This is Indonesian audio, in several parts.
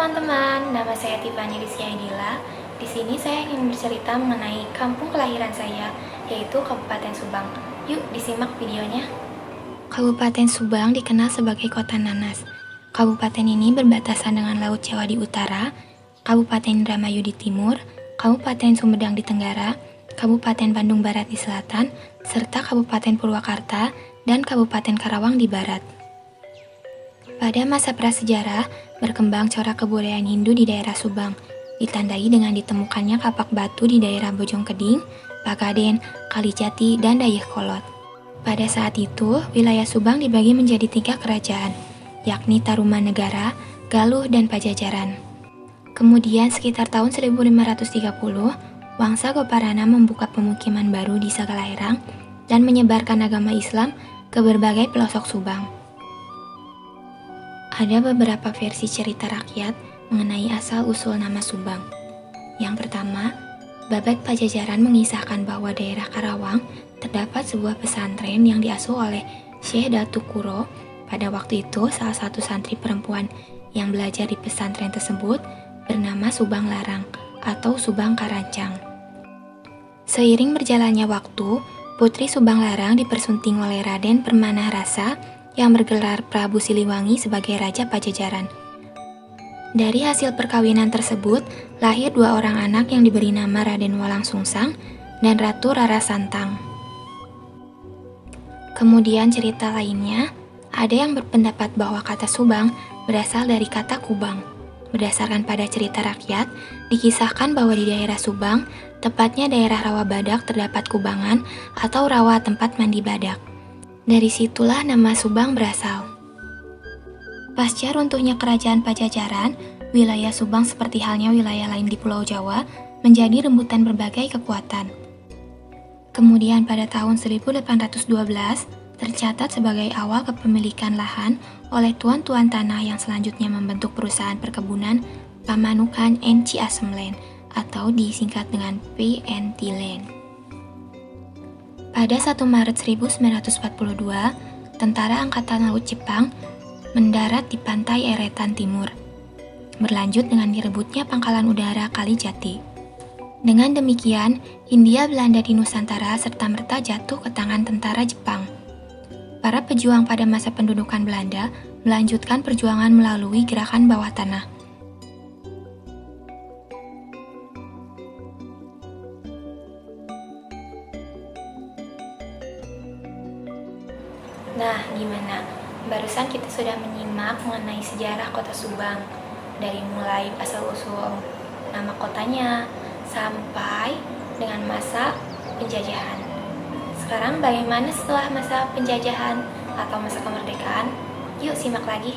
teman-teman, nama saya Tiffany Rizky Aidila. Di sini saya ingin bercerita mengenai kampung kelahiran saya, yaitu Kabupaten Subang. Yuk disimak videonya. Kabupaten Subang dikenal sebagai kota nanas. Kabupaten ini berbatasan dengan Laut Jawa di utara, Kabupaten Indramayu di timur, Kabupaten Sumedang di tenggara, Kabupaten Bandung Barat di selatan, serta Kabupaten Purwakarta dan Kabupaten Karawang di barat. Pada masa prasejarah, berkembang corak kebudayaan Hindu di daerah Subang, ditandai dengan ditemukannya kapak batu di daerah Bojongkeding, Pagaden, Kalijati, dan Dayakolot. Pada saat itu, wilayah Subang dibagi menjadi 3 kerajaan, yakni Tarumanegara, Galuh, dan Pajajaran. Kemudian sekitar tahun 1530, Wangsa Goparana membuka pemukiman baru di Sagalerang dan menyebarkan agama Islam ke berbagai pelosok Subang. Ada beberapa versi cerita rakyat mengenai asal-usul nama Subang. Yang pertama, Babad Pajajaran mengisahkan bahwa daerah Karawang terdapat sebuah pesantren yang diasuh oleh Syekh Datu Kuro. Pada waktu itu, salah satu santri perempuan yang belajar di pesantren tersebut bernama Subang Larang atau Subang Karancang. Seiring berjalannya waktu, Putri Subang Larang dipersunting oleh Raden Permanah Rasa yang bergelar Prabu Siliwangi sebagai Raja Pajajaran. Dari hasil perkawinan tersebut, lahir 2 orang anak yang diberi nama Raden Walang Sungsang dan Ratu Rara Santang. Kemudian cerita lainnya, ada yang berpendapat bahwa kata Subang berasal dari kata Kubang. Berdasarkan pada cerita rakyat, dikisahkan bahwa di daerah Subang, tepatnya daerah Rawa Badak, terdapat kubangan atau rawa tempat mandi badak. Dari situlah nama Subang berasal. Pasca runtuhnya kerajaan Pajajaran, wilayah Subang seperti halnya wilayah lain di Pulau Jawa menjadi rebutan berbagai kekuatan. Kemudian pada tahun 1812 tercatat sebagai awal kepemilikan lahan oleh tuan-tuan tanah yang selanjutnya membentuk perusahaan perkebunan Pamanukan and Ciasem Land atau disingkat dengan PNT Land. Pada 1 Maret 1942, Tentara Angkatan Laut Jepang mendarat di pantai Eretan Timur, berlanjut dengan direbutnya pangkalan udara Kalijati. Dengan demikian, Hindia Belanda di Nusantara serta-merta jatuh ke tangan tentara Jepang. Para pejuang pada masa pendudukan Belanda melanjutkan perjuangan melalui gerakan bawah tanah. Nah, gimana? Barusan kita sudah menyimak mengenai sejarah kota Subang, dari mulai asal-usul nama kotanya sampai dengan masa penjajahan. Sekarang bagaimana setelah masa penjajahan atau masa kemerdekaan? Yuk simak lagi.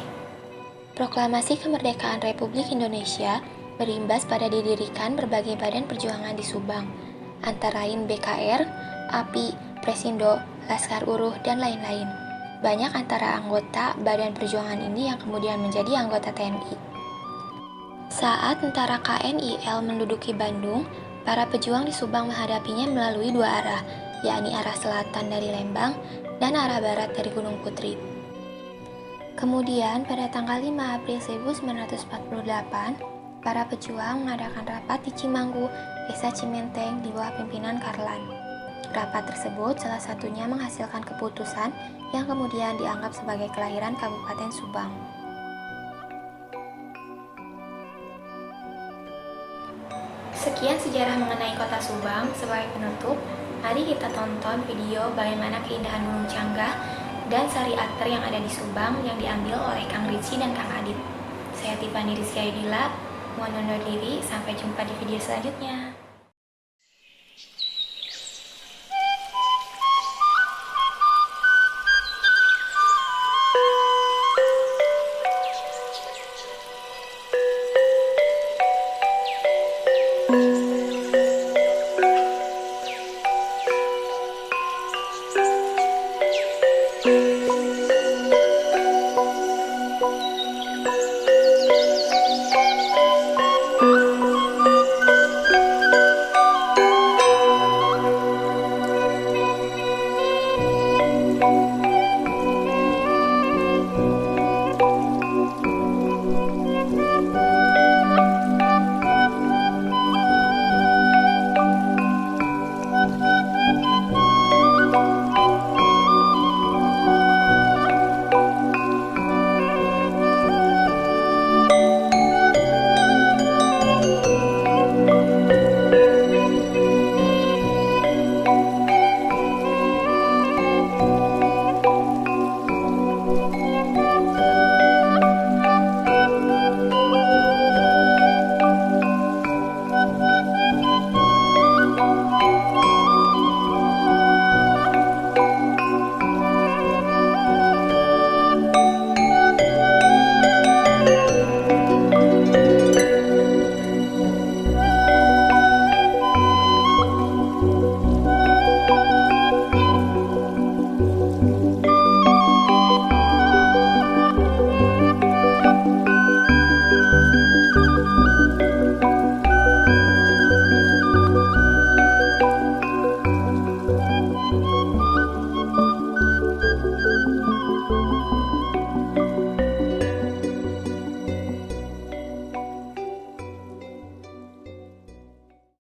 Proklamasi Kemerdekaan Republik Indonesia berimbas pada didirikan berbagai badan perjuangan di Subang, antara lain BKR, API, Presindo, Laskar Uruh, dan lain-lain. Banyak antara anggota badan perjuangan ini yang kemudian menjadi anggota TNI. Saat tentara KNIL menduduki Bandung, para pejuang di Subang menghadapinya melalui 2 arah, yakni arah selatan dari Lembang dan arah barat dari Gunung Putri. Kemudian pada tanggal 5 April 1948, para pejuang mengadakan rapat di Cimanggu, Desa Cimenteng di bawah pimpinan Karlan. Rapat tersebut salah satunya menghasilkan keputusan yang kemudian dianggap sebagai kelahiran Kabupaten Subang. Sekian sejarah mengenai kota Subang. Sebagai penutup, mari kita tonton video bagaimana keindahan Gunung Canggah dan Sari Ater yang ada di Subang yang diambil oleh Kang Ritsi dan Kang Adit. Saya Tiffany Rizky Aidila, mohon undur diri, sampai jumpa di video selanjutnya.